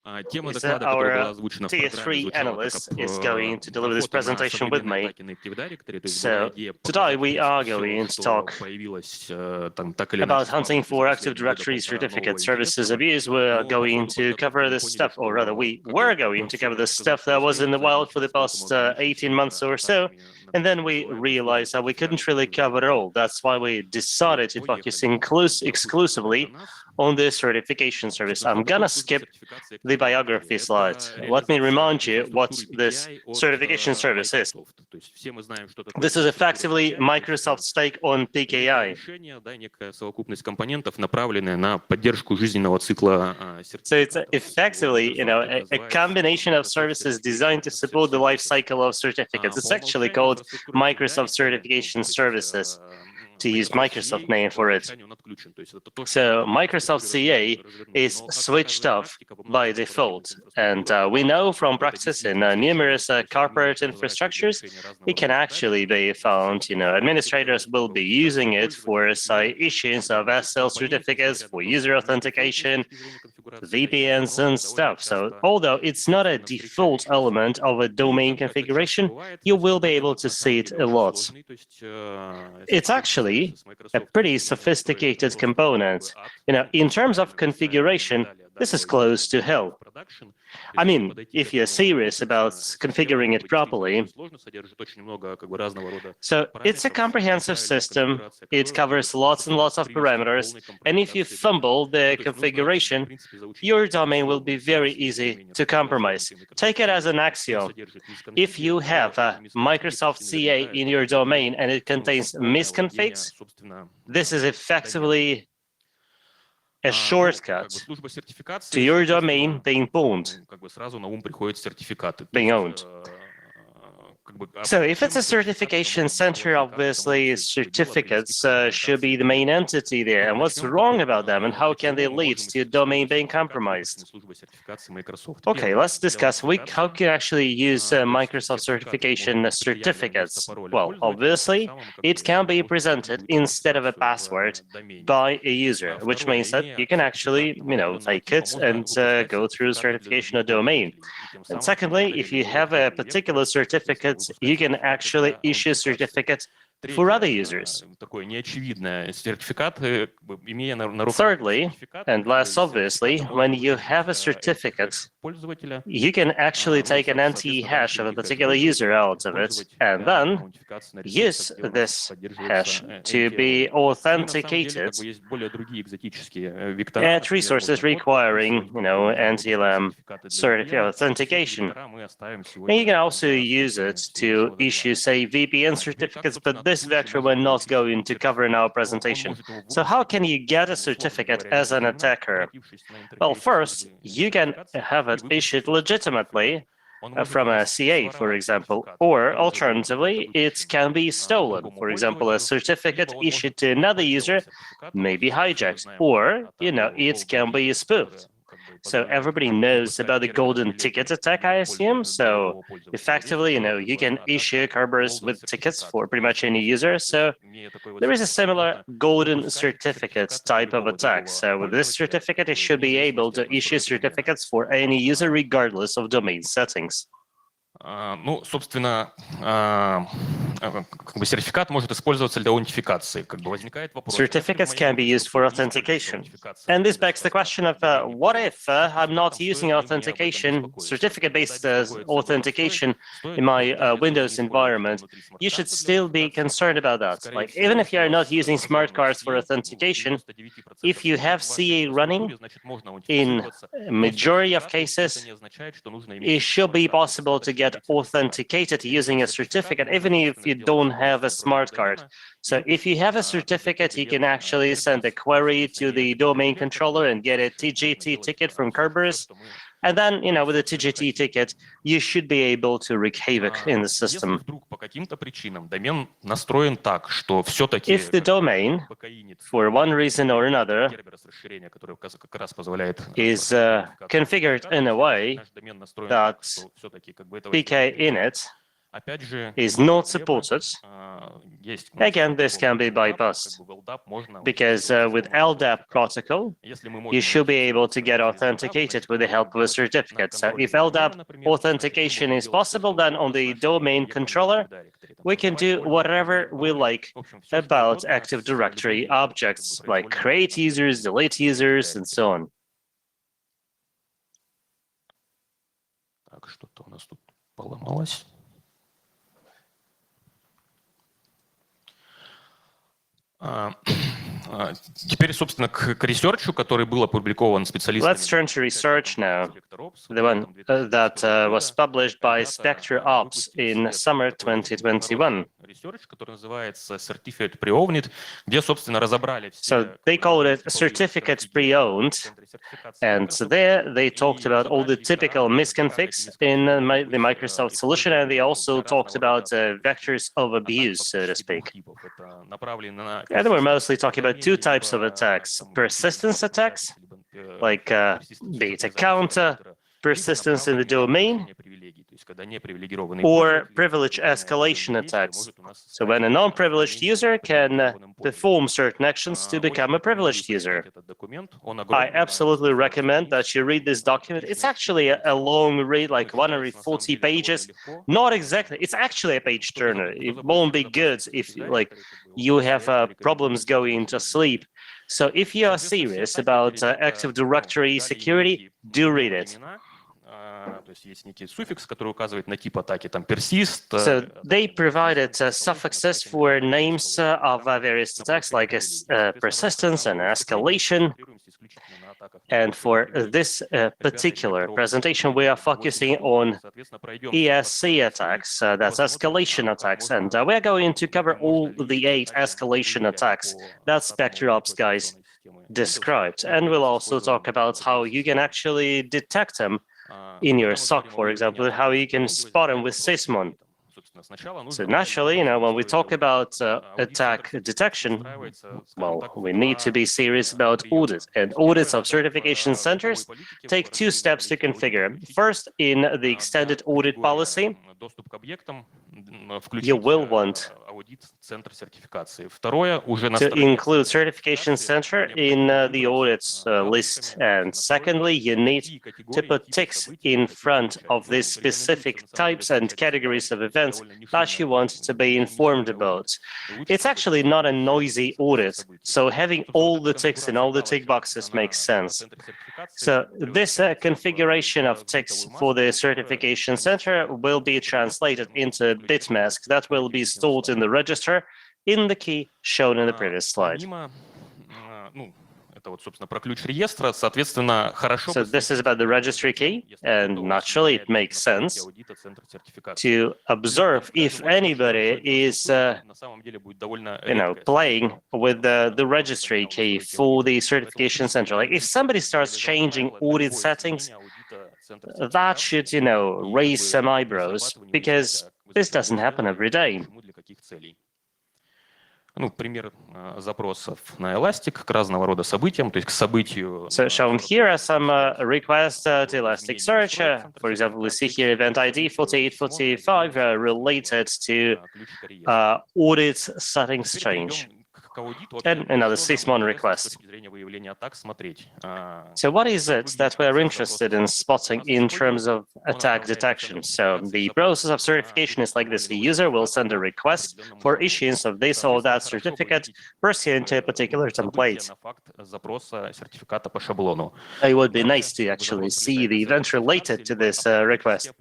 is that our tier 3 analyst is going to deliver this presentation with me. So today we are going to talk about hunting for Active Directory certificate services abuse. We're going to cover this stuff, or rather we were going to cover the stuff that was in the wild for the past 18 months or so. And then we realized that we couldn't really cover it all. That's why we decided to focus exclusively on the certification service. I'm gonna skip the biography slide. Let me remind you what this certification service is. This is effectively Microsoft's take on PKI. So it's effectively, a combination of services designed to support the life cycle of certificates. It's actually called Microsoft Certification Services, to use Microsoft name for it. So Microsoft CA is switched off by default. And we know from practice in numerous corporate infrastructures, it can actually be found, administrators will be using it for, say, issuance of SL certificates, for user authentication, VPNs and stuff. So although it's not a default element of a domain configuration, you will be able to see it a lot. It's actually a pretty sophisticated component. In terms of configuration, this is close to hell. I mean, if you're serious about configuring it properly. So it's a comprehensive system. It covers lots and lots of parameters. And if you fumble the configuration, your domain will be very easy to compromise. Take it as an axiom. If you have a Microsoft CA in your domain and it contains misconfigs, this is effectively a shortcut to your domain being owned. So if it's a certification center, obviously certificates should be the main entity there. And what's wrong about them and how can they lead to a domain being compromised? Okay, let's discuss how can actually use Microsoft certification certificates. Well, obviously, it can be presented instead of a password by a user, which means that you can actually, take it and go through certification of domain. And secondly, if you have a particular certificate, you can actually issue certificates for other users. Thirdly, and less obviously, when you have a certificate, you can actually take an NT hash of a particular user out of it and then use this hash to be authenticated at resources requiring, NTLM certificate authentication. And you can also use it to issue, say, VPN certificates, but this vector we're not going to cover in our presentation. So how can you get a certificate as an attacker? Well, first, you can have it issued legitimately from a CA, for example, or alternatively, it can be stolen. For example, a certificate issued to another user may be hijacked, or, it can be spoofed. So everybody knows about the golden ticket attack, I assume. So effectively, you can issue Kerberos with tickets for pretty much any user. So there is a similar golden certificate type of attack. So with this certificate, it should be able to issue certificates for any user regardless of domain settings. Certificates can be used for authentication. And this begs the question of what if I'm not using authentication, certificate-based authentication in my Windows environment? You should still be concerned about that. Like, even if you're not using smart cards for authentication, if you have CA running, in majority of cases, it should be possible to get authenticated using a certificate, even if you don't have a smart card. So if you have a certificate, you can actually send a query to the domain controller and get a TGT ticket from Kerberos. And then, with a TGT ticket, you should be able to wreak havoc in the system. If the domain, for one reason or another, is configured in a way that PK init is not supported, again, this can be bypassed, because with LDAP protocol, you should be able to get authenticated with the help of a certificate. So if LDAP authentication is possible, then on the domain controller, we can do whatever we like about Active Directory objects, like create users, delete users, and so on. Так, что-то у нас тут поломалось. Теперь, собственно, к ресерчу, который был опубликован специалистами. Let's turn to research now, the one that was published by SpectreOps in summer 2021. Research, который называется Certificate Pre-Owned, где, собственно, разобрали все. So they called it Certificate Pre-Owned, and so there they talked about all the typical misconfigs in the Microsoft solution, and they also talked about vectors of abuse, so to speak. And they were mostly talking about two types of attacks: persistence attacks, like be it a counter, persistence in the domain, or privilege escalation attacks. So when a non-privileged user can perform certain actions to become a privileged user. I absolutely recommend that you read this document. It's actually a long read, like 140 pages. Not exactly, it's actually a page turner. It won't be good if you have problems going to sleep. So if you are serious about Active Directory security, do read it. То есть есть некий суффикс, который указывает на тип атаки, там persist. So they provided suffixes for names of various attacks, like persistence and escalation. And for this particular presentation, we are focusing on ESC attacks, that's escalation attacks, and we're going to cover all the 8 escalation attacks that SpectreOps guys described. And we'll also talk about how you can actually detect them in your SOC, for example, how you can spot them with Sysmon. So naturally, when we talk about attack detection, well, we need to be serious about audits. And audits of certification centers take 2 steps to configure. First, in the extended audit policy, you will want to include certification center in the audits list. And secondly, you need to put ticks in front of these specific types and categories of events that you want to be informed about. It's actually not a noisy audit, so having all the ticks in all the tick boxes makes sense. So this configuration of ticks for the certification center will be translated into bitmask that will be stored in the register in the key shown in the previous slide. Это вот, собственно, про ключ реестра, соответственно, хорошо. So this is about the registry key, and naturally it makes sense to observe if anybody is, playing with the registry key for the certification center. Like if somebody starts changing audit settings, that should, raise some eyebrows, because this doesn't happen every day. Пример запросов на Elastic к разного рода событиям, то есть к событию. So shown here are some requests to Elasticsearch. For example, we see here event ID 4845 related to audit settings change. And another Sysmon request. So what is it that we're interested in spotting in terms of attack detection? So the process of certification is like this. The user will send a request for issuance of this or that certificate pursuant to a particular template. It would be nice to actually see the event related to this request.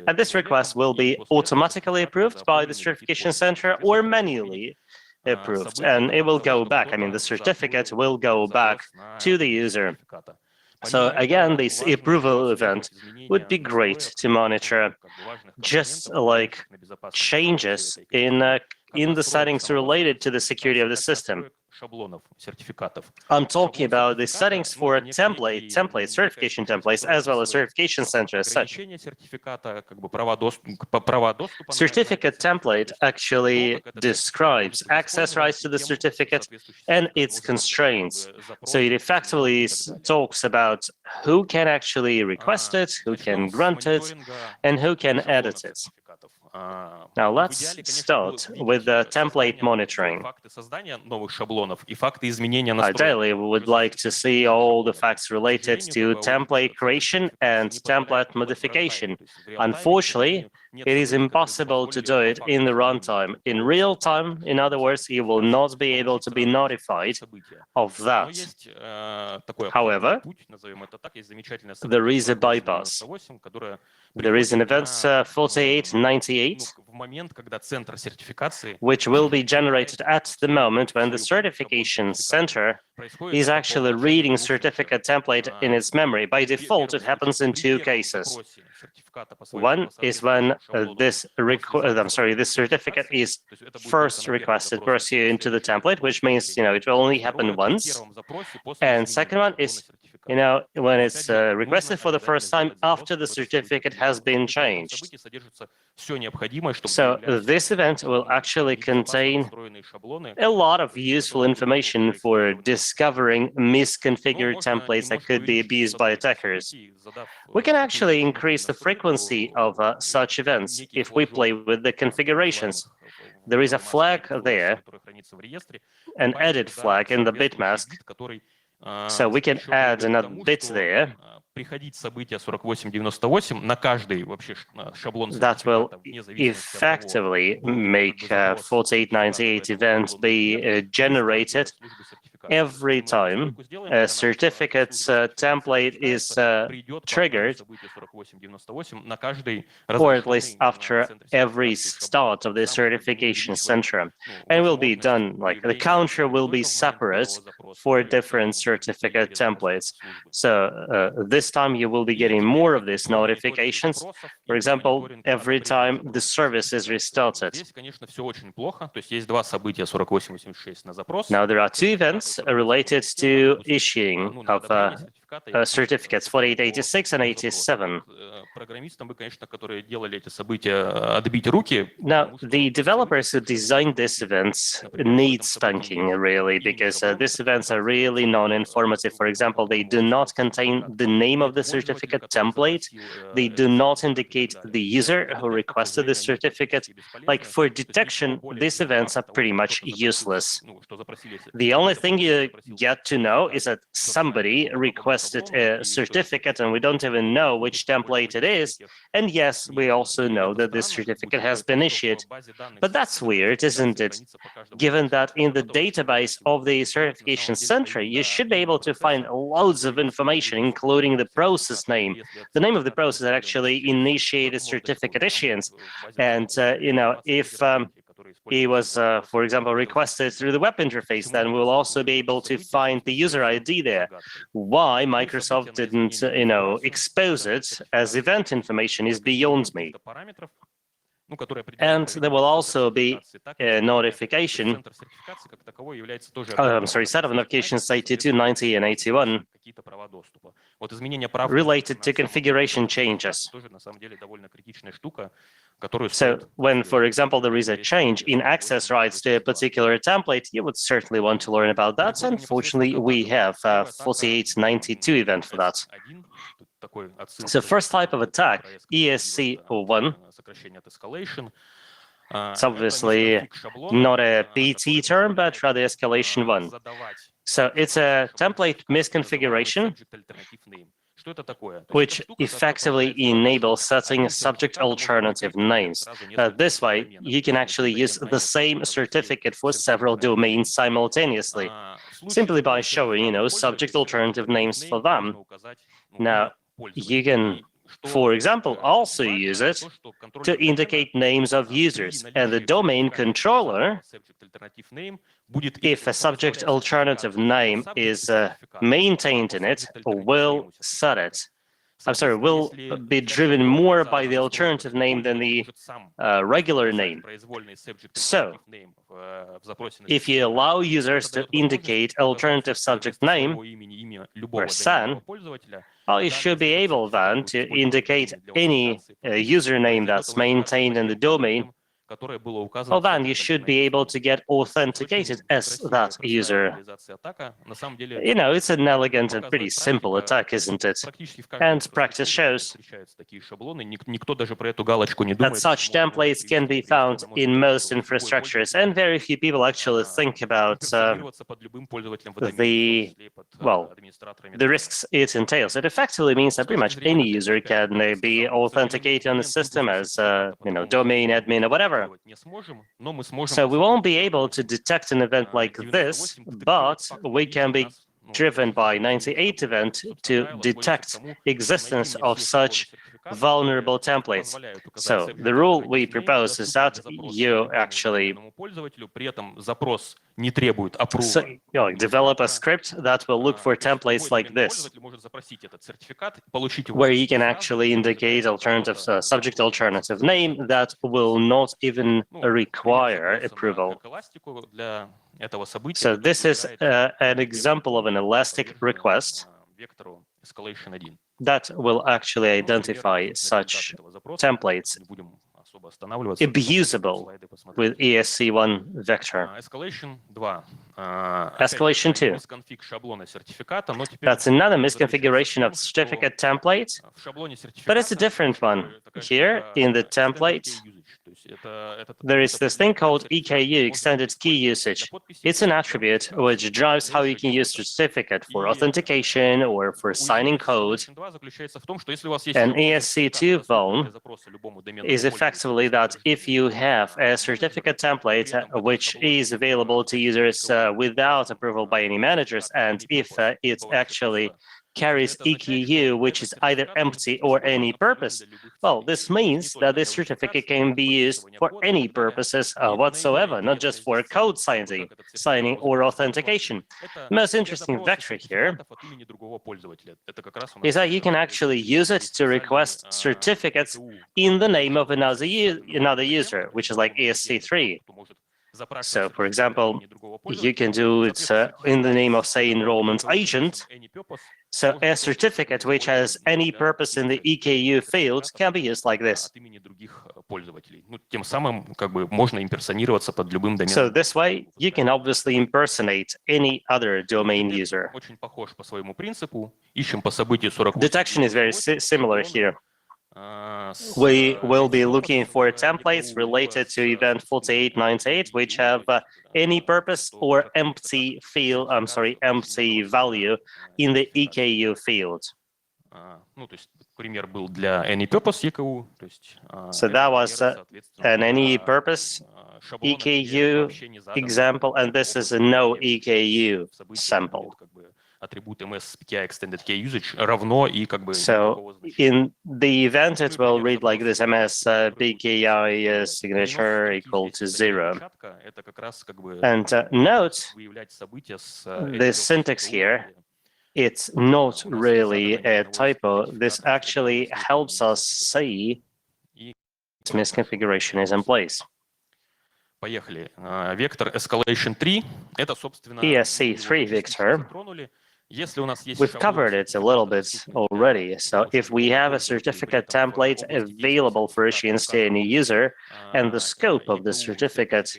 And this request will be automatically approved by the certification center or manually approved, and it will go back. The certificate will go back to the user. So again, this approval event would be great to monitor, just like changes in the settings related to the security of the system. шаблонов сертификатов. I'm talking about the settings for templates, certification templates, as well as certification center as such. Ограничение сертификата, как бы права доступа. Certificate template actually describes access rights to the certificate and its constraints. So it effectively talks about who can actually request it, who can grant it, and who can edit it. Now let's start with the template monitoring. Ideally, we would like to see all the facts related to template creation and template modification. Unfortunately, it is impossible to do it in the runtime. In real time, in other words, you will not be able to be notified of that. However, there is a bypass. There is an event 4898, which will be generated at the moment when the certification center is actually reading certificate template in its memory. By default, it happens in two cases. One is when this certificate is first requested pursuant to the template, which means it will only happen once. And second one is when it's requested for the first time after the certificate has been changed. So this event will actually contain a lot of useful information for discovering misconfigured templates that could be abused by attackers. We can actually increase the frequency of such events if we play with the configurations. There is a flag there, an edit flag in the bit mask. So we can add another bit there that will effectively make 4898 events be generated every time a certificate template is triggered, or at least after every start of the certification center. And will be done, like the counter will be separate for different certificate templates. So this time you will be getting more of these notifications. For example, every time the service is restarted. Now there are two events related to issuing of certificates 4886 and 87. Now, the developers who designed these events need spanking, really, because these events are really non-informative. For example, they do not contain the name of the certificate template. They do not indicate the user who requested the certificate. Like for detection, these events are pretty much useless. The only thing you get to know is that somebody requested a certificate and we don't even know which template it is. And yes, we also know that this certificate has been issued. But that's weird, isn't it? Given that in the database of the certification center, you should be able to find loads of information, including the process name, the name of the process that actually initiated certificate issuance. And, if it was, for example, requested through the web interface, then we'll also be able to find the user ID there. Why Microsoft didn't, expose it as event information is beyond me. And there will also be a notification, set of notifications 82, 90, and 81 related to configuration changes. So when, for example, there is a change in access rights to a particular template, you would certainly want to learn about that. Unfortunately, we have a 4892 event for that. So first type of attack, ESC01. It's obviously not a PT term, but rather escalation one. So it's a template misconfiguration, which effectively enables setting subject alternative names. This way, you can actually use the same certificate for several domains simultaneously, simply by showing, subject alternative names for them. Now, you can, for example, also use it to indicate names of users, and the domain controller, if a subject alternative name is maintained in it, will set it. will be driven more by the alternative name than the regular name. So, if you allow users to indicate alternative subject name or SAN, well, you should be able then to indicate any username that's maintained in the domain. Well, then you should be able to get authenticated as that user. You know, it's an elegant and pretty simple attack, isn't it? And practice shows that such templates can be found in most infrastructures, and very few people actually think about the risks it entails. It effectively means that pretty much any user can be authenticated on the system as, domain admin or whatever. So we won't be able to detect an event like this, but we can be driven by 98 event to detect existence of such vulnerable templates. So the rule we propose is that you actually develop a script that will look for templates like this, where you can actually indicate alternative subject alternative name that will not even require approval. So this is an example of an elastic request that will actually identify such templates abusable with ESC1 vector. Escalation 2. That's another misconfiguration of certificate template, but it's a different one. Here in the template, there is this thing called EKU, extended key usage. It's an attribute which drives how you can use certificate for authentication or for signing code. An ESC2 vuln is effectively that if you have a certificate template which is available to users without approval by any managers, and if it actually carries EKU, which is either empty or any purpose, well, this means that this certificate can be used for any purposes whatsoever, not just for code signing or authentication. The most interesting vector here is that you can actually use it to request certificates in the name of another user, which is like ESC3. So, for example, you can do it in the name of, say, enrollment agent. So a certificate which has any purpose in the EKU field can be used like this. So this way, you can obviously impersonate any other domain user. Detection is very similar here. We will be looking for templates related to event 4898, which have any purpose or empty value in the EKU field. So that was an any purpose EKU example, and this is a no EKU sample. So in the event, it will read like this: MS PKI signature equal to 0. And note the syntax here. It's not really a typo. This actually helps us see this misconfiguration is in place. ESC3 vector. We've covered it a little bit already. So if we have a certificate template available for issuance to any user, and the scope of the certificate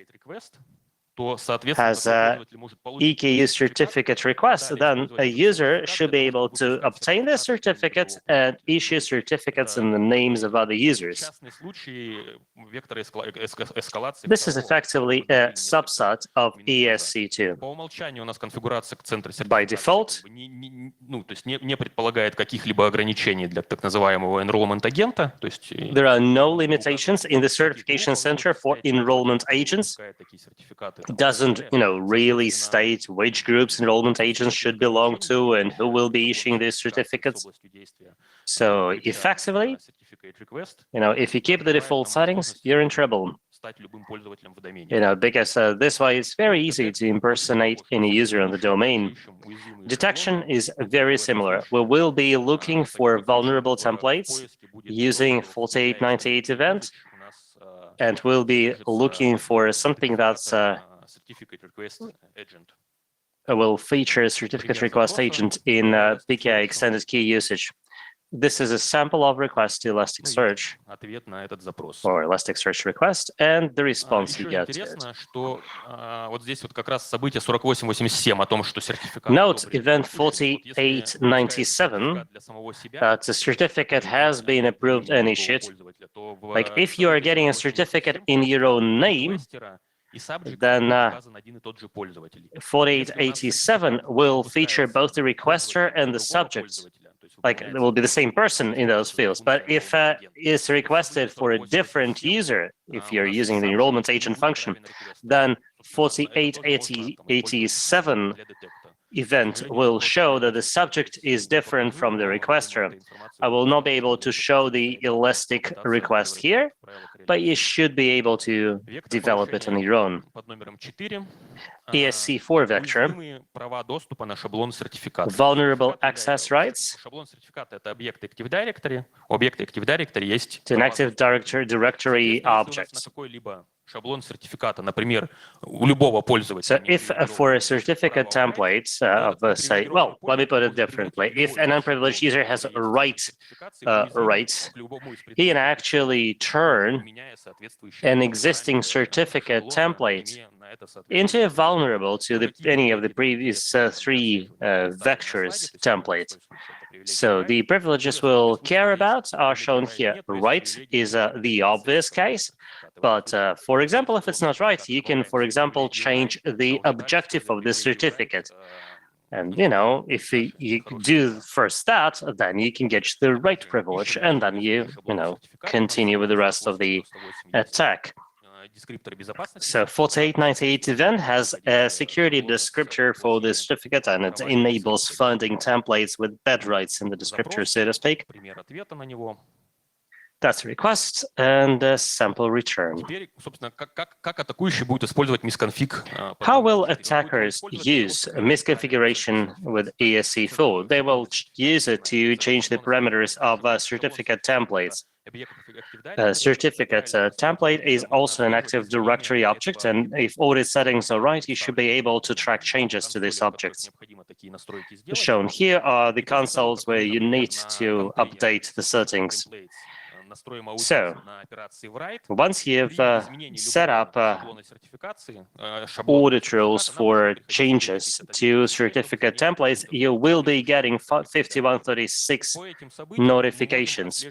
has a EKU certificate request, then a user should be able to obtain the certificate and issue certificates in the names of other users. This is effectively a subset of ESC2. By default, there are no limitations in the certification center for enrollment agents. It doesn't, really state which groups enrollment agents should belong to and who will be issuing these certificates. So effectively, if you keep the default settings, you're in trouble. стать любым пользователем в домене. Because this way it's very easy to impersonate any user on the domain. Detection is very similar. We will be looking for vulnerable templates using 4898 event, and we'll be looking for something that's certificate request agent. will feature a certificate request agent in PKI extended key usage. This is a sample of request to Elasticsearch Ответ на этот запрос. or Elasticsearch request and the response you Еще get to it. интересно, что вот здесь вот как раз событие 4887 о том, что сертификат Note одобрен. event Вот если 4897 для самого себя, that the certificate has been approved and issued. пользователя, то в Like if you are getting a certificate in your own name, и subject then указан один и тот же пользователь. 4887 will feature both the requester and the subject. Like there will be the same person in those fields. But if it's requested for a different user, if you're using the enrollment agent function, then 4887 event will show that the subject is different from the requester. I will not be able to show the Elastic request here, but you should be able to develop it on your own. Под номером 4. ESC4 vector, Уязвимые права доступа на шаблон сертификата. vulnerable access rights. Шаблон сертификата — это объект Active Directory. У объекта Active Directory есть To an Active Directory object. на какой-либо шаблон сертификата, например, у любого пользователя. So if for a certificate template of say, well, let me put it differently. If an unprivileged user has a rights, he can actually turn an existing certificate template into a vulnerable to any of the previous three vectors template. So the privileges we'll care about are shown here. Right is the obvious case, but for example, if it's not right, you can, for example, change the objective of the certificate. And, if you do first that, then you can get the right privilege, and then you continue with the rest of the attack. So 4898 event has a security descriptor for the certificate, and it enables funding templates with bed rights in the descriptor, so to speak. That's a request and a sample return. How will attackers use misconfiguration with ESC4? They will use it to change the parameters of certificate templates. Certificate template is also an Active Directory object, and if all its settings are right, you should be able to track changes to this object. Shown here are the consoles where you need to update the settings. So, once you've set up audit rules for changes to certificate templates, you will be getting 5136 notifications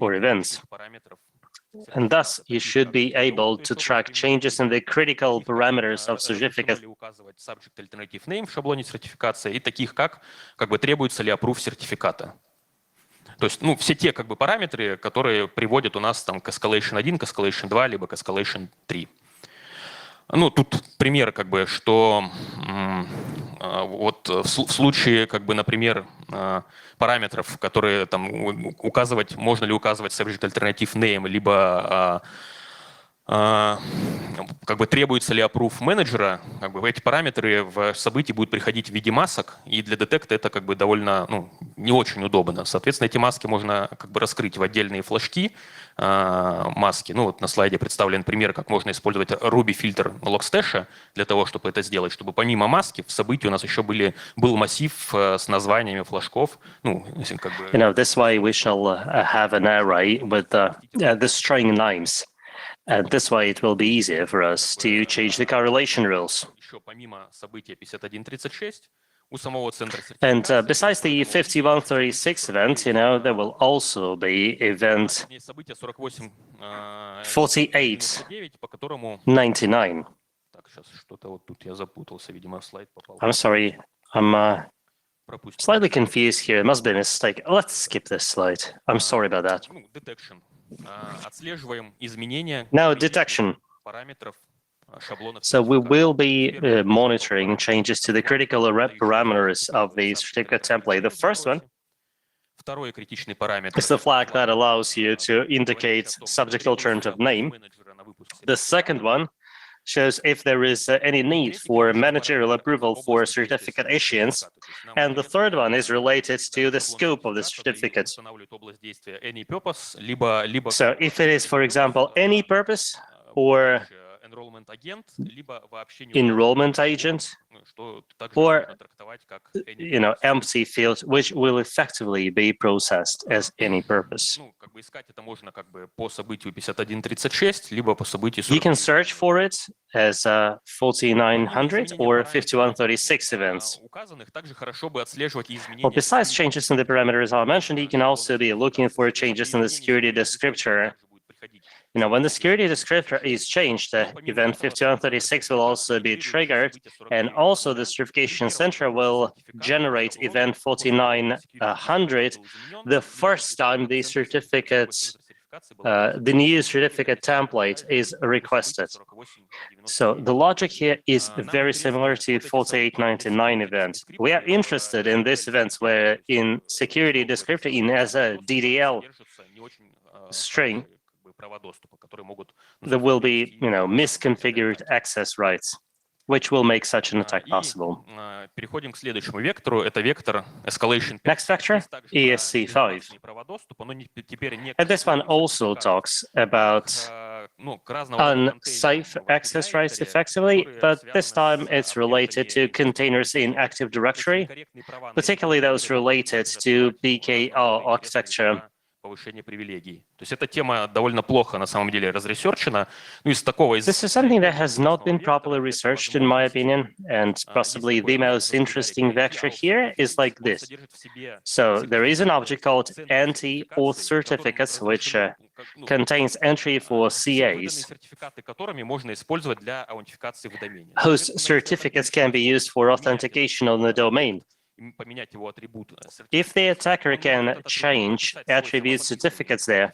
or events. And thus, you should be able to track changes in the critical parameters of certificate. Subject alternative name в шаблоне сертификации и таких как требуется ли approve сертификата. То есть, все те параметры, которые приводят у нас там к escalation 1, к escalation 2, либо к escalation 3. Тут пример, что вот в случае, например, параметров, которые там можно ли указывать subject alternative name, либо требуется ли approve менеджера, эти параметры в событии будут приходить в виде масок, и для детекта это довольно не очень удобно. Соответственно, эти маски можно раскрыть в отдельные флажки маски. Вот на слайде представлен пример, как можно использовать Ruby фильтр Logstash для того, чтобы это сделать, чтобы помимо маски в событии у нас еще был массив с названиями флажков. This way we shall have an array with the string names. And this way it will be easier for us to change the correlation rules. And besides the 5136 event, there will also be event 4899. I'm sorry, I'm slightly confused here. It must be a mistake. Let's skip this slide. I'm sorry about that. Now, detection. So we will be monitoring changes to the critical parameters of the certificate template. The first one is the flag that allows you to indicate subject alternative name. The second one shows if there is any need for managerial approval for certificate issuance. And the third one is related to the scope of the certificate. So if it is, for example, any purpose or enrollment agent, or empty field, which will effectively be processed as any purpose. You can search for it as 4900 or 5136 events. Well, besides changes in the parameters I mentioned, you can also be looking for changes in the security descriptor. When the security descriptor is changed, event 5136 will also be triggered, and also the certification center will generate event 4900 the first time the certificates, the new certificate template is requested. So the logic here is very similar to 4899 event. We are interested in this event where in security descriptor in as a DDL string, there will be, misconfigured access rights, which will make such an attack possible. Next vector, ESC5. And this one also talks about unsafe access rights effectively, but this time it's related to containers in Active Directory, particularly those related to PKR architecture. This is something that has not been properly researched, in my opinion, and possibly the most interesting vector here is like this. So there is an object called anti-auth certificates, which contains entry for CAs, whose certificates can be used for authentication on the domain. If the attacker can change attribute certificates there,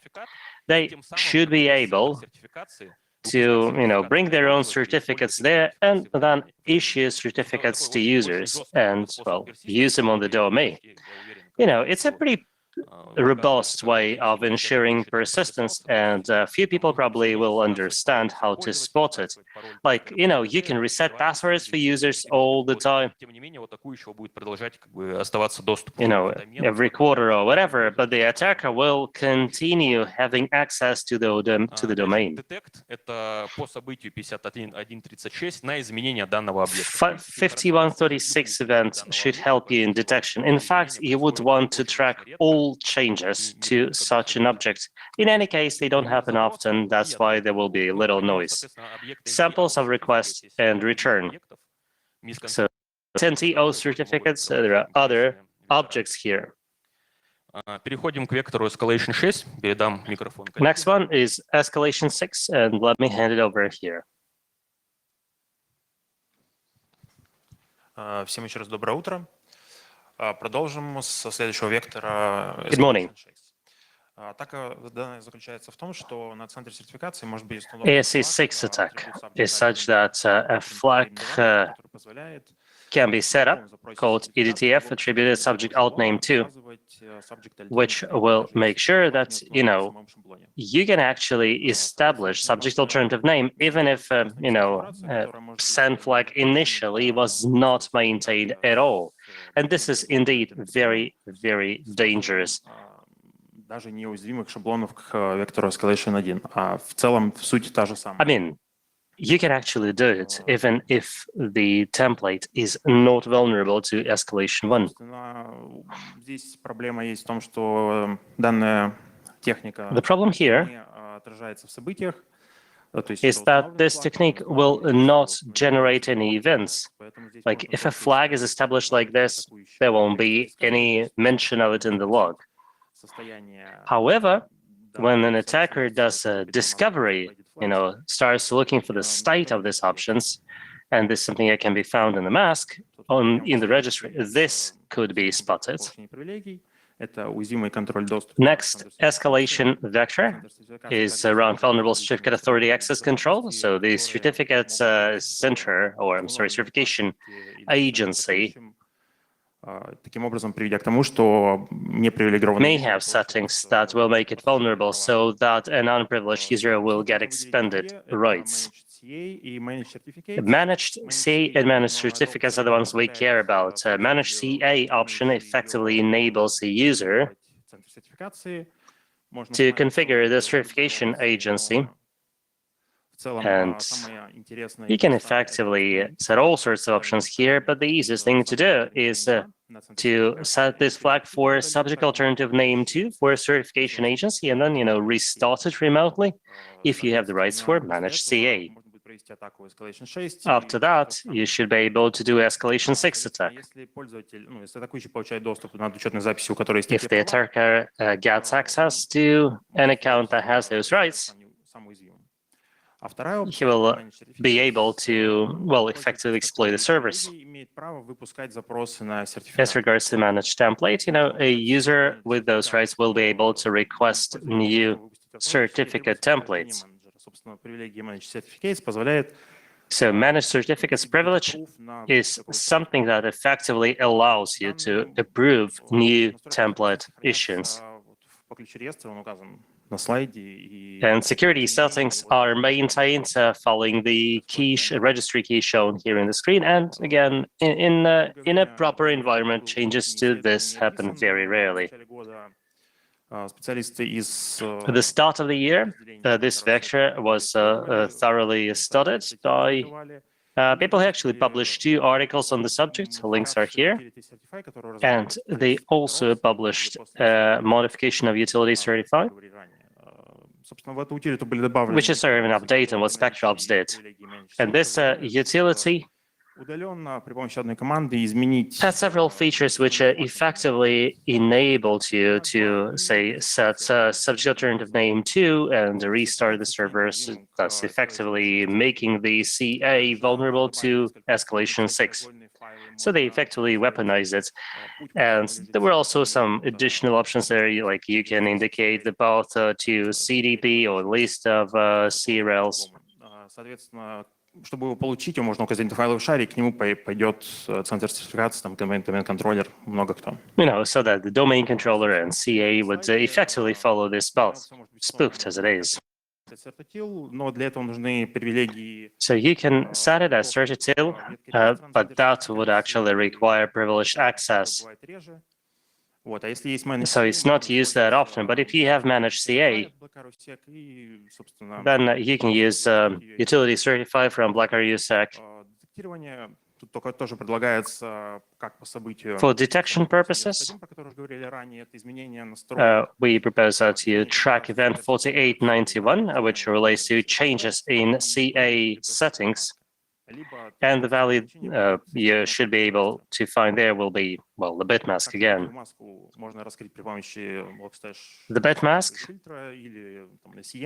they should be able to, bring their own certificates there and then issue certificates to users and, well, use them on the domain. It's a pretty robust way of ensuring persistence, and few people probably will understand how to spot it. Like, you can reset passwords for users all the time, every quarter or whatever, but the attacker will continue having access to the domain. 5136 event should help you in detection. In fact, you would want to track all changes to such an object. In any case, they don't happen often. That's why there will be little noise. Samples of request and return. So NTO certificates, there are other objects here. Next one is escalation 6, and let me hand it over here. Всем еще раз доброе утро. Продолжим со следующего вектора. Good morning. Атака заключается в том, что на центре сертификации может быть установлен ESC6 attack is such that a flag can be set up called EDTF, attributed subject alt name 2, which will make sure that, you can actually establish subject alternative name, even if, send flag initially was not maintained at all. And this is indeed very, very dangerous. Даже неуязвимых шаблонов к вектору escalation 1, а в целом суть та же самая. I mean, you can actually do it even if the template is not vulnerable to escalation 1. Здесь проблема есть в том, что данная техника The problem here не отражается в событиях. Is that this technique will not generate any events. Like if a flag is established like this, there won't be any mention of it in the log. However, when an attacker does a discovery, starts looking for the state of these options, and this is something that can be found in the mask in the registry, this could be spotted. Next escalation vector is around vulnerable certificate authority access control. So the certificate certification agency таким образом приведя к тому, что непривилегированные may have settings that will make it vulnerable so that an unprivileged user will get expanded rights. Managed CA and managed certificates are the ones we care about. Managed CA option effectively enables the user to configure the certification agency, and you can effectively set all sorts of options here, but the easiest thing to do is to set this flag for subject alternative name 2 for a certification agency, and then, restart it remotely if you have the rights for managed CA. After that, you should be able to do escalation 6 attack. If the attacker gets access to an account that has those rights, he will be able to, effectively exploit the servers. As regards to managed template, a user with those rights will be able to request new certificate templates. So managed certificates privilege is something that effectively allows you to approve new template issuance. And security settings are maintained following the registry key shown here in the screen. And again, in a proper environment, changes to this happen very rarely. At the start of the year, this vector was thoroughly studied by people who actually published 2 articles on the subject. Links are here. And they also published a modification of utility certified, which is sort of an update on what SpectraOps did. And this utility has several features which effectively enabled you to, say, set subject alternative name 2 and restart the servers, thus effectively making the CA vulnerable to escalation 6. So they effectively weaponized it. And there were also some additional options there, like you can indicate the path to CDP or list of CRLs. Чтобы его получить, его можно указать на файловый шарик, к нему пойдет центр сертификации, там домен-контроллер, много кто. So that the domain controller and CA would effectively follow this path, spoofed as it is. So you can set it as certitil, but that would actually require privileged access. So it's not used that often, but if you have managed CA, then you can use utility certified from BlackRUSEC. For detection purposes, we propose that you track event 4891, which relates to changes in CA settings. And the value you should be able to find there will be, the bit mask again. The bit mask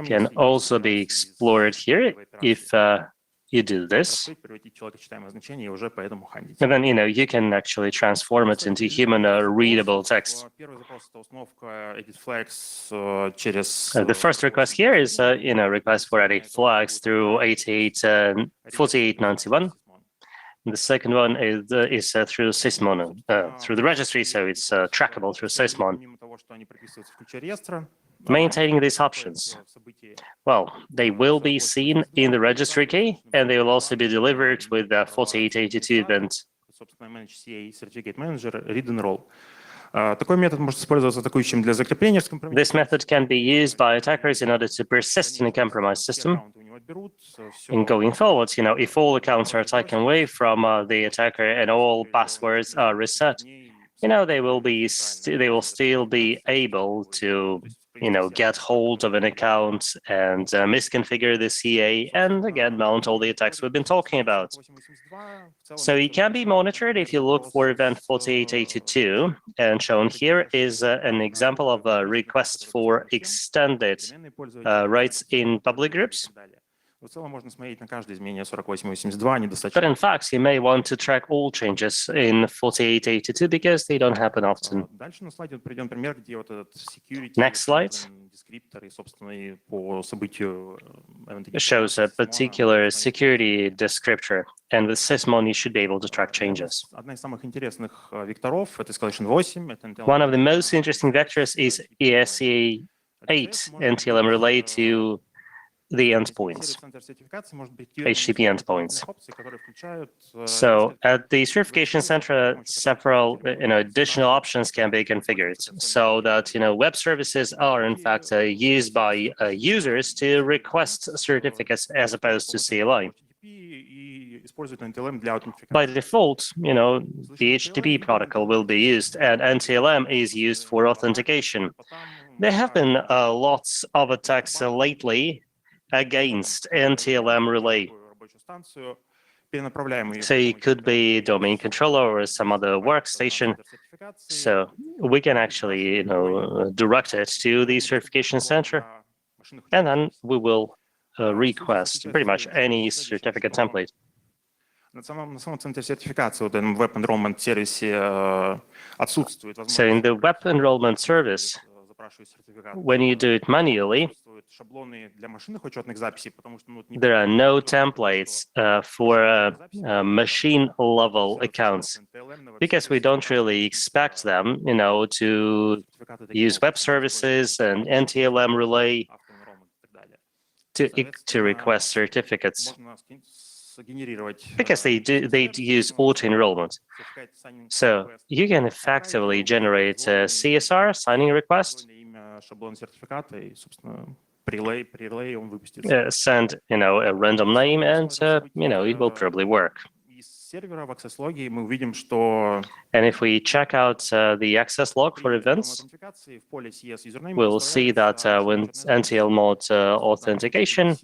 can also be explored here if you do this. And then, you can actually transform it into human readable text. The first request here is, request for edit flags through 4891. The second one is through Sysmon, through the registry, so it's trackable through Sysmon. Maintaining these options, they will be seen in the registry key, and they will also be delivered with the 4882 event. This method can be used by attackers in order to persist in a compromised system. And going forward, if all accounts are taken away from the attacker and all passwords are reset, they will still be able to get hold of an account and misconfigure the CA and again mount all the attacks we've been talking about. So it can be monitored if you look for event 4882, and shown here is an example of a request for extended rights in public groups. But in fact, you may want to track all changes in 4882 because they don't happen often. Next slide. shows a particular security descriptor, and with Sysmon you should be able to track changes. One of the most interesting vectors is ESE8 NTLM relay to the endpoints, HTTP endpoints. So at the certification center, several additional options can be configured so that web services are in fact used by users to request certificates as opposed to CLI. By default, the HTTP protocol will be used, and NTLM is used for authentication. There have been lots of attacks lately against NTLM relay. So it could be domain controller or some other workstation. So we can actually, direct it to the certification center, and then we will request pretty much any certificate template. So in the web enrollment service, when you do it manually, there are no templates for machine-level accounts because we don't really expect them, to use web services and NTLM relay to request certificates because they use auto-enrollment. So you can effectively generate a CSR signing request, send a random name, and it will probably work. And if we check out the access log for events, we'll see that when NTL mod authentication,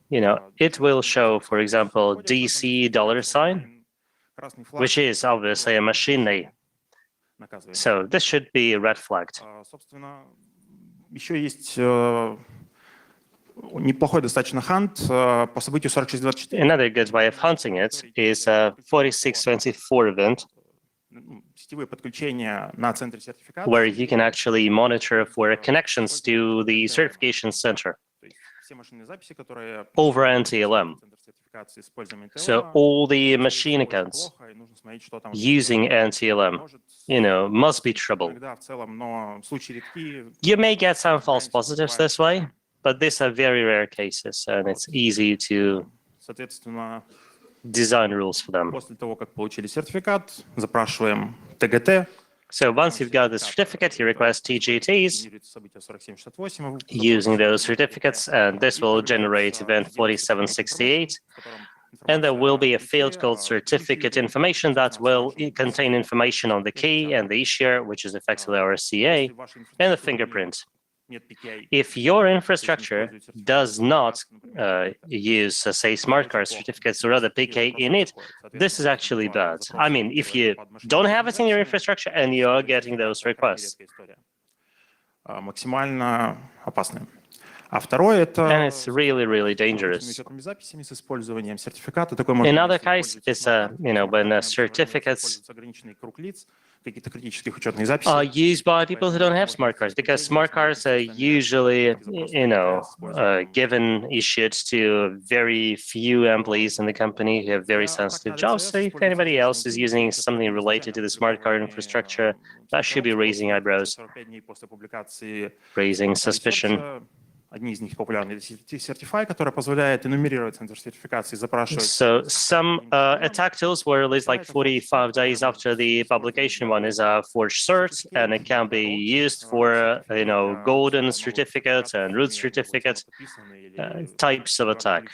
it will show, for example, DC $, which is obviously a machine name. So this should be red flagged. Another good way of hunting it is a 4624 event, where you can actually monitor for connections to the certification center over NTLM. So all the machine accounts using NTLM, must be trouble. You may get some false positives this way, but these are very rare cases, and it's easy to design rules for them. So once you've got the certificate, you request TGTs using those certificates, and this will generate event 4768. And there will be a field called certificate information that will contain information on the key and the issuer, which is effectively our CA, and the fingerprint. If your infrastructure does not use, say, smart card certificates or other PK in it, this is actually bad. I mean, if you don't have it in your infrastructure and you are getting those requests. And it's really, really dangerous. Another case is, when certificates are used by people who don't have smart cards, because smart cards are usually, issued to very few employees in the company who have very sensitive jobs. So if anybody else is using something related to the smart card infrastructure, that should be raising eyebrows, raising suspicion. So some attack tools were released like 45 days after the publication. One is a forged cert, and it can be used for golden certificates and root certificates types of attack.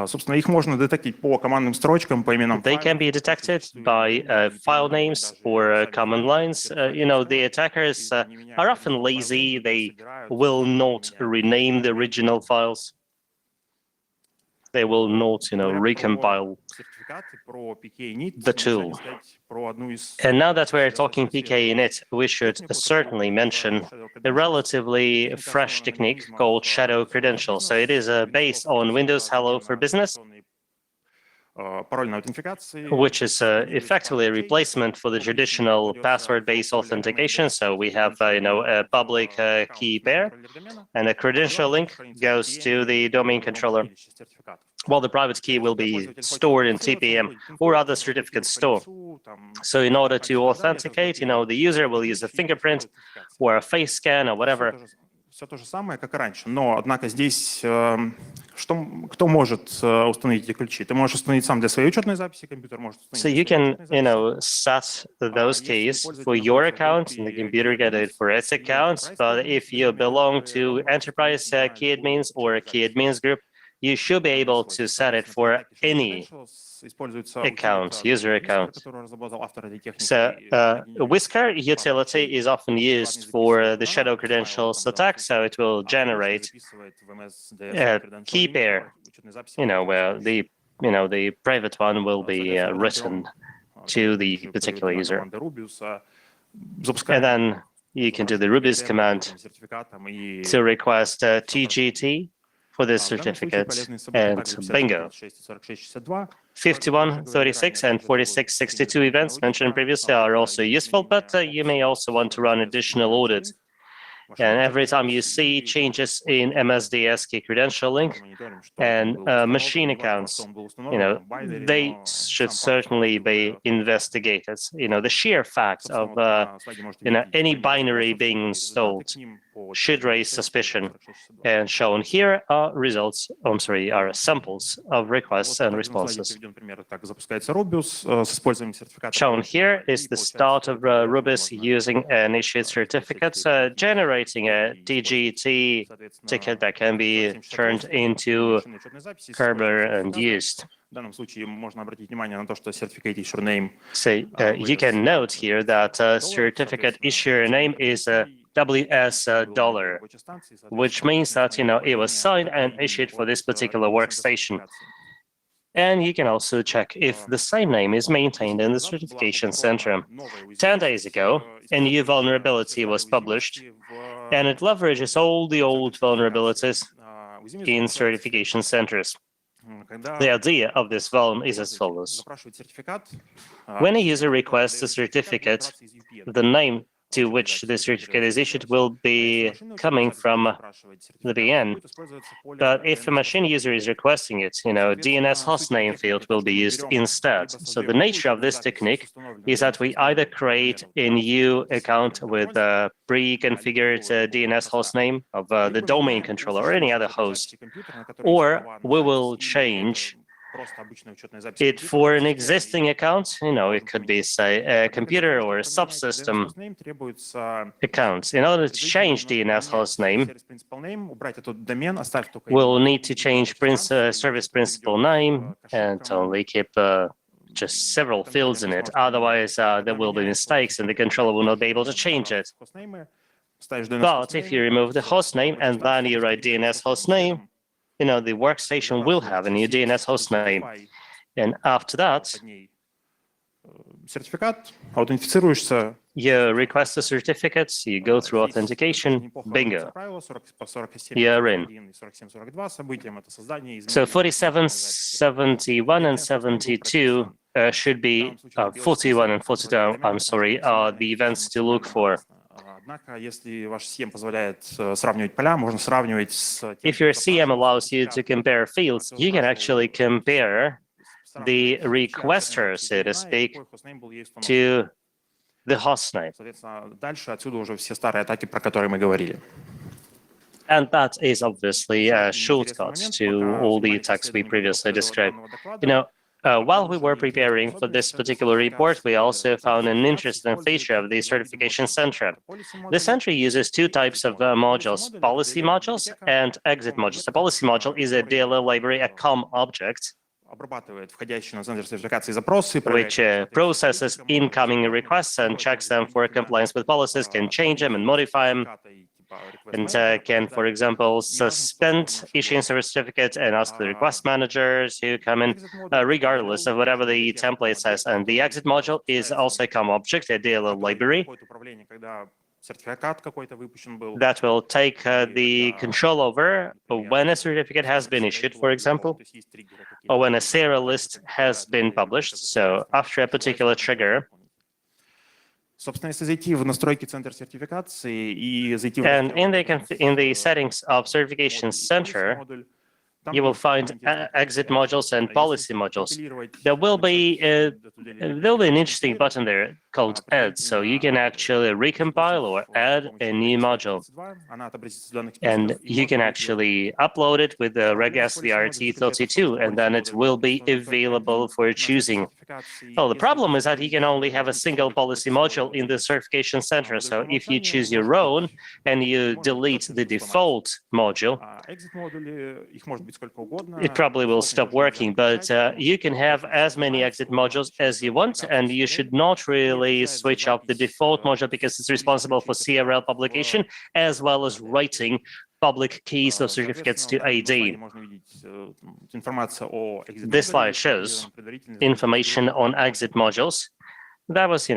Собственно, их можно детектить по командным строчкам, по именам. They can be detected by file names or command lines. The attackers are often lazy. They will not rename the original files. They will not, recompile the tool. And now that we're talking PK init, we should certainly mention a relatively fresh technique called shadow credentials. So it is based on Windows Hello for Business. парольной аутентификации. which is effectively a replacement for the traditional password-based authentication. So we have, a public key pair, and a credential link goes to the domain controller, while the private key will be stored in TPM or other certificate store. So in order to authenticate, the user will use a fingerprint or a face scan or whatever. Все то же самое, как и раньше. Но, однако, здесь кто может установить эти ключи? Ты можешь установить сам для своей учетной записи, компьютер может So установить. you can, set those keys for your account, and the computer can do it for its account. But if you belong to enterprise key admins or a key admins group, you should be able to set it for any account, user account. So Whisker utility is often used for the shadow credentials attack, so it will generate a key pair, where the private one will be written to the particular user. And then you can do the Ruby's command to request TGT for this certificate, and bingo. 51, 36, and 4662 events mentioned previously are also useful, but you may also want to run additional audits. And every time you see changes in MSDS key credential link and machine accounts, they should certainly be investigated. The sheer fact of any binary being installed should raise suspicion. And shown here are are samples of requests and responses. Shown here is the start of Rubis using an issued certificate, generating a TGT ticket that can be turned into Kerber and used. So you can note here that certificate issuer name is WS dollar, which means that it was signed and issued for this particular workstation. And you can also check if the same name is maintained in the certification center. 10 days ago, a new vulnerability was published, and it leverages all the old vulnerabilities in certification centers. The idea of this vuln is as follows. When a user requests a certificate, the name to which the certificate is issued will be coming from the VN. But if a machine user is requesting it, DNS hostname field will be used instead. So the nature of this technique is that we either create a new account with a pre-configured DNS hostname of the domain controller or any other host, or we will change it for an existing account. It could be, say, a computer or a subsystem account. In order to change DNS hostname, we'll need to change service principal name and only keep just several fields in it. Otherwise, there will be mistakes and the controller will not be able to change it. But if you remove the hostname and then you write DNS hostname, the workstation will have a new DNS hostname. And after that, you request a certificate, you go through authentication, bingo, you're in. So 47, 71, and 72 should be, 41 and 42, I'm sorry, are the events to look for. If your CM allows you to compare fields, you can actually compare the requester, so to speak, to the hostname. And that is obviously a shortcut to all the attacks we previously described. While we were preparing for this particular report, we also found an interesting feature of the certification center. The center uses two types of modules, policy modules and exit modules. The policy module is a DLL library, a COM object, which processes incoming requests and checks them for compliance with policies, can change them and modify them, and can, for example, suspend issuing a certificate and ask the request managers to come in, regardless of whatever the template says. And the exit module is also a COM object, a DLL library. сертификат какой-то выпущен был. that will take the control over when a certificate has been issued, for example, or when a serial list has been published. So after a particular trigger, Собственно, если зайти в настройки центра сертификации и зайти в and in the settings of Certification Center, you will find exit modules and policy modules. There will be an interesting button there called Add, so you can actually recompile or add a new module, and you can actually upload it with the regex VRT32, and then it will be available for choosing. Well, the problem is that you can only have a single policy module in the certification center. So if you choose your own and you delete the default module, it probably will stop working, but you can have as many exit modules as you want, and you should not really switch off the default module because it's responsible for CRL publication as well as writing public keys of certificates to AD. This slide shows information on exit modules that was,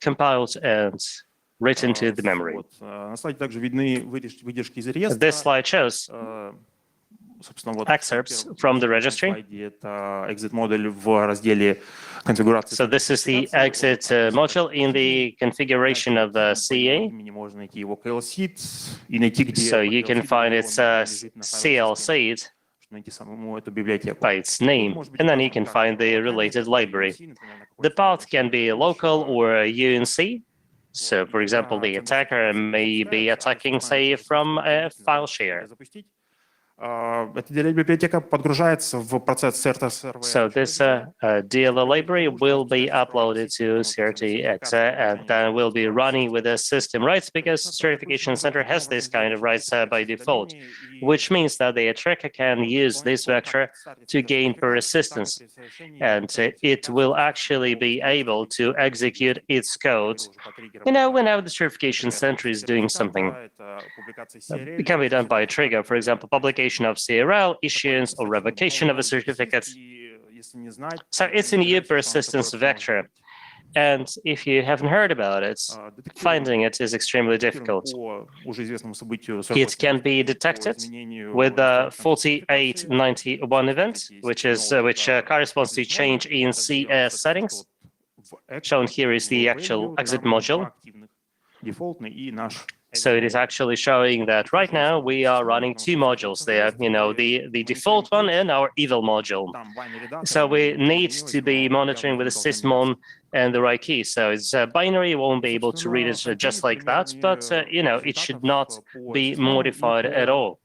compiled and written to the memory. This slide shows excerpts from the registry. So this is the exit module in the configuration of CA. So you can find its CL seed by its name, and then you can find the related library. The path can be local or UNC. So, for example, the attacker may be attacking, say, from a file share. So this DLL library will be uploaded to CRTX and then will be running with the system rights, because Certification Center has this kind of rights by default, which means that the attacker can use this vector to gain persistence, and it will actually be able to execute its code, whenever the Certification Center is doing something. It can be done by a trigger, for example, publication of CRL, issuance or revocation of a certificate. So it's a new persistence vector. And if you haven't heard about it, finding it is extremely difficult. It can be detected with the 4891 event, which corresponds to change in CS settings. Shown here is the actual exit module. So it is actually showing that right now we are running two modules there, the default one and our evil module. So we need to be monitoring with the sysmon and the right key. So it's binary, you won't be able to read it just like that, but it should not be modified at all.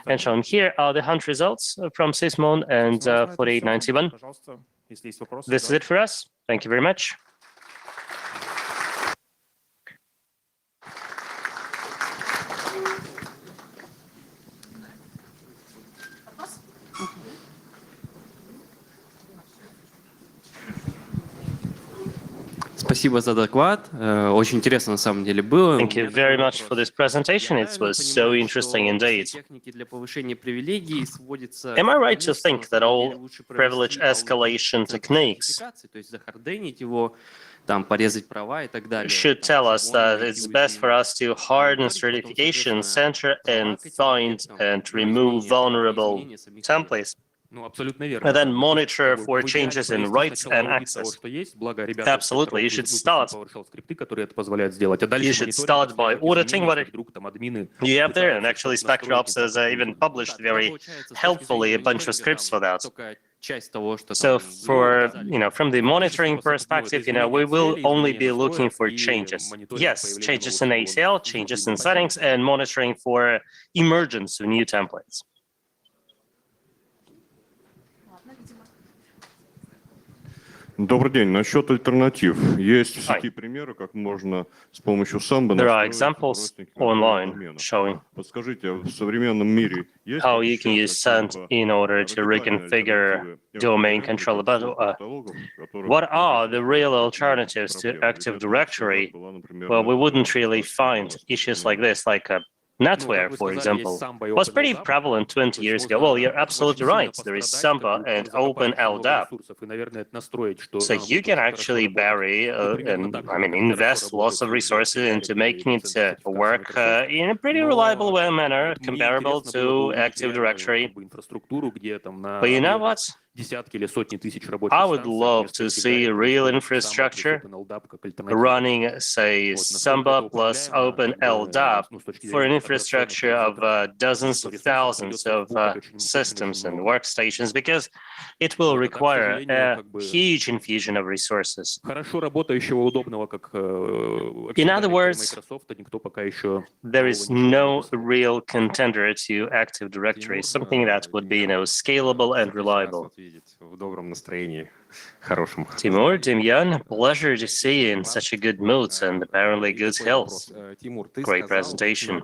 And shown here are the hunt results from sysmon and 4891. This is it for us. Thank you very much. Спасибо за доклад. Очень интересно на самом деле было. Thank you very much for this presentation. It was so interesting indeed. Техники для повышения привилегий сводятся. Am I right to think that all privilege escalation techniques то есть захарденить его, там порезать права и так далее. should tell us that it's best for us to harden certification center and find and remove vulnerable templates, and then monitor for changes in rights and access? Absolutely, you should start by auditing what you have there, and actually SpectreOps has even published very helpfully a bunch of scripts for that. So from the monitoring perspective, we will only be looking for changes. Yes, changes in ACL, changes in settings, and monitoring for emergence of new templates. Добрый день. Насчет альтернатив. Есть в сети примеры, как можно с помощью самбо There are examples online showing Подскажите, в современном мире есть how you can use SAND in order to reconfigure domain controller. But what are the real alternatives to Active Directory? Well, we wouldn't really find issues like this, like NetWare, for example, was pretty prevalent 20 years ago. Well, you're absolutely right. There is Samba and Open LDAP. So you can actually bury and invest lots of resources into making it work in a pretty reliable manner, comparable to Active Directory. But you know what? I would love to see real infrastructure running, say, Samba plus Open LDAP for an infrastructure of dozens of thousands of systems and workstations, because it will require a huge infusion of resources. In other words, there is no real contender to Active Directory, something that would be, scalable and reliable. Timur, Demyan, pleasure to see you in such a good mood and apparently good health. Great presentation.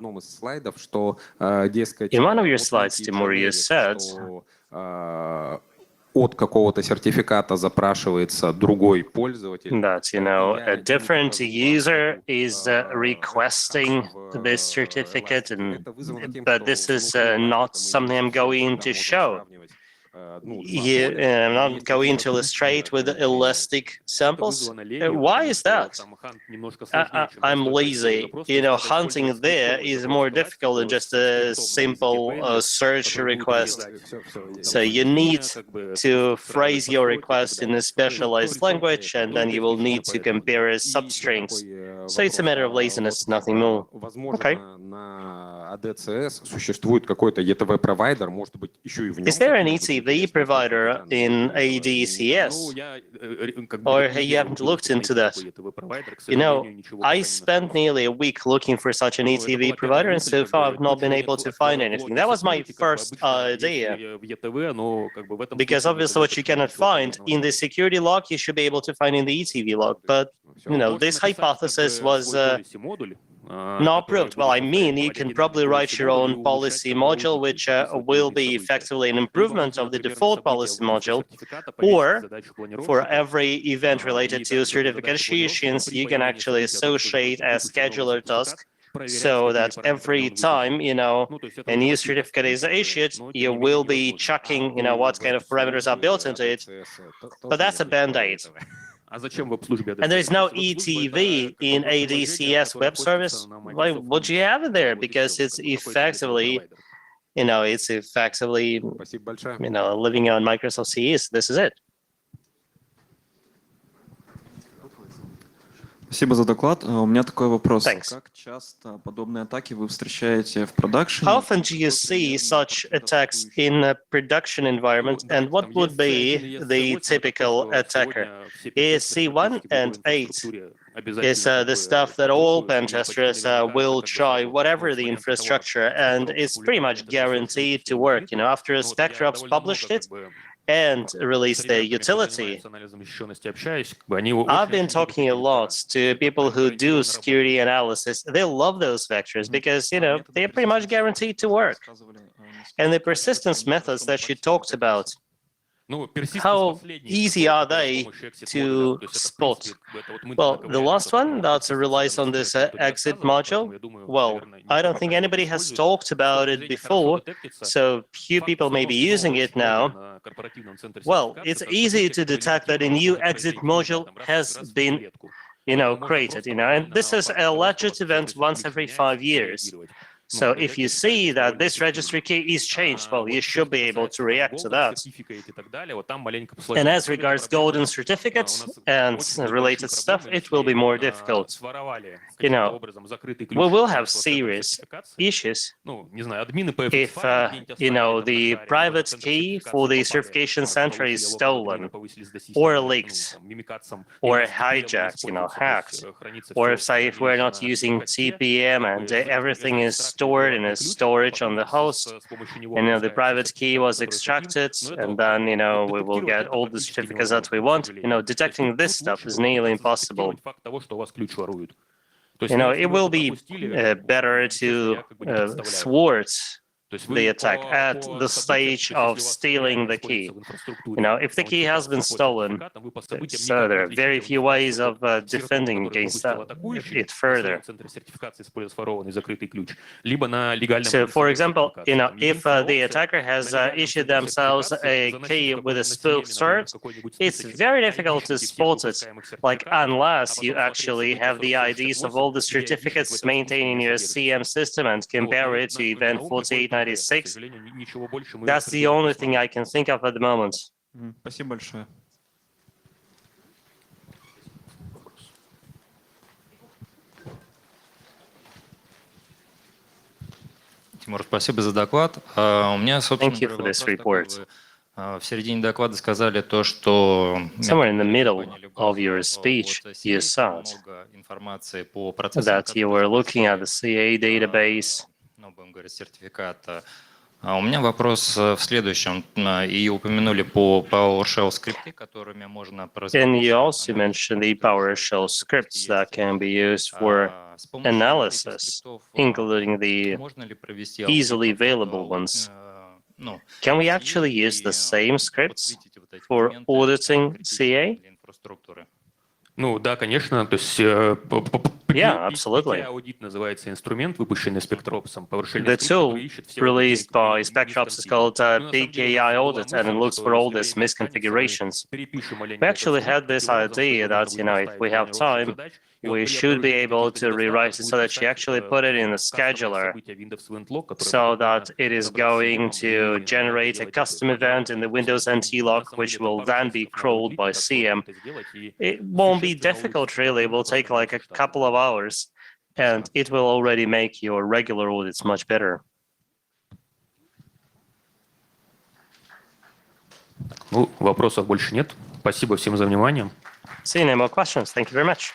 In one of your slides, Timur, you said от какого-то сертификата запрашивается другой пользователь. That, a different user is requesting this certificate, but this is not something I'm going to show. I'm not going to illustrate with elastic samples. Why is that? I'm lazy. Hunting there is more difficult than just a simple search request. So you need to phrase your request in a specialized language, and then you will need to compare substrings. So it's a matter of laziness, nothing more. Okay. Is there an ETV provider in ADCS? Or you haven't looked into that? I spent nearly a week looking for such an ETV provider, and so far I've not been able to find anything. That was my first idea. Because obviously what you cannot find in the security log, you should be able to find in the ETV log. But, this hypothesis was not proved. Well, you can probably write your own policy module, which will be effectively an improvement of the default policy module, or for every event related to certificate issuance, you can actually associate a scheduler task, so that every time, a new certificate is issued, you will be checking, what kind of parameters are built into it. But that's a band-aid. And there is no ETV in ADCS web service. Why would you have it there? Because it's effectively, living on Microsoft CE. This is it. Спасибо за доклад. У меня такой вопрос. Thanks. Как часто подобные атаки вы встречаете в продакшене? How often do you see such attacks in a production environment, and what would be the typical attacker? ESC 1 and 8 is the stuff that all pen testers will try, whatever the infrastructure, and it's pretty much guaranteed to work. After SpectreOps published it and released the utility, I've been talking a lot to people who do security analysis. They love those vectors because, they're pretty much guaranteed to work. And the persistence methods that you talked about, how easy are they to spot? Well, the last one that relies on this exit module, well, I don't think anybody has talked about it before, so few people may be using it now. Well, it's easy to detect that a new exit module has been, created, and this is a legit event once every 5 years. So if you see that this registry key is changed, well, you should be able to react to that. And as regards golden certificates and related stuff, it will be more difficult. We will have serious issues if, the private key for the certification center is stolen or leaked or hijacked, hacked, or if we're not using TPM and everything is stored in a storage on the host, and the private key was extracted, and then we will get all the certificates that we want. Detecting this stuff is nearly impossible. It will be better to thwart the attack at the stage of stealing the key. If the key has been stolen, so there are very few ways of defending against it further. So, for example, if the attacker has issued themselves a key with a spoofed cert, it's very difficult to spot it, like unless you actually have the IDs of all the certificates maintained in your CM system and compare it to event 4896. That's the only thing I can think of at the moment. Спасибо большое. Тимур, спасибо за доклад. У меня, собственно Thank you говоря, for this вопрос такой. report. Вы в середине доклада сказали то, что Somewhere in the middle of your speech, you said много информации по процессам, that you were looking at the CA database. Ну, будем говорить, сертификата. У меня вопрос в следующем. И упомянули по PowerShell скрипты, которыми можно And you also mentioned the PowerShell scripts that can be used for analysis, including the easily available ones. Can we actually use the same scripts for auditing CA? Ну да, конечно. То есть Yeah, absolutely. аудит называется инструмент, выпущенный спектропсом. The tool released by Spectrops is called PKI Audit, and it looks for all these misconfigurations. We actually had this idea that, if we have time, we should be able to rewrite it so that you actually put it in a scheduler so that it is going to generate a custom event in the Windows NT log, which will then be crawled by CM. It won't be difficult, really. It will take like a couple of hours, and it will already make your regular audits much better. Ну, вопросов больше нет. Спасибо всем за внимание. See, no more questions. Thank you very much.